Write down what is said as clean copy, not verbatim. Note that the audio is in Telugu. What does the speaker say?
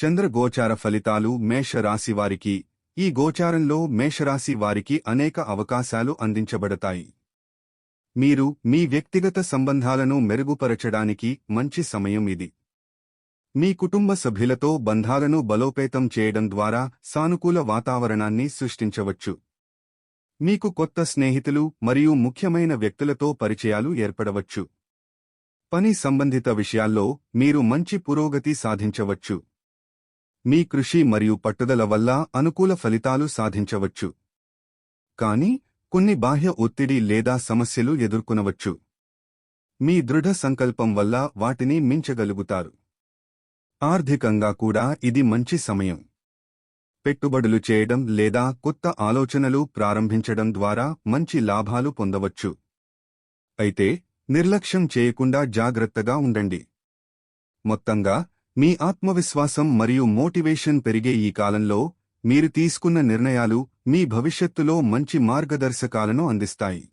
చంద్ర గోచార ఫలితాలు మేషరాశి వారికి. ఈ గోచారంలో మేషరాశి వారికి అనేక అవకాశాలు అందించబడతాయి. మీరు మీ వ్యక్తిగత సంబంధాలను మెరుగుపరచడానికి మంచి సమయం ఇది. మీ కుటుంబ సభ్యులతో బంధాలను బలోపేతం చేయడం ద్వారా సానుకూల వాతావరణాన్ని సృష్టించవచ్చు. మీకు కొత్త స్నేహితులు మరియు ముఖ్యమైన వ్యక్తులతో పరిచయాలు ఏర్పడవచ్చు. పని సంబంధిత విషయాల్లో మీరు మంచి పురోగతి సాధించవచ్చు. మీ కృషి మరియు పట్టుదల వల్ల అనుకూల ఫలితాలు సాధించవచ్చు. కానీ కొన్ని బాహ్య ఒత్తిడి లేదా సమస్యలు ఎదుర్కొనవచ్చు. మీ దృఢ సంకల్పం వల్ల వాటిని మించగలుగుతారు. ఆర్థికంగా కూడా ఇది మంచి సమయం. పెట్టుబడులు చేయడం లేదా కొత్త ఆలోచనలు ప్రారంభించడం ద్వారా మంచి లాభాలు పొందవచ్చు. అయితే నిర్లక్ష్యం చేయకుండా జాగ్రత్తగా ఉండండి. మొత్తంగా మీ ఆత్మవిశ్వాసం మరియు మోటివేషన్ పెరిగే ఈ కాలంలో మీరు తీసుకున్న నిర్ణయాలు మీ భవిష్యత్తులో మంచి మార్గదర్శకాలను అందిస్తాయి.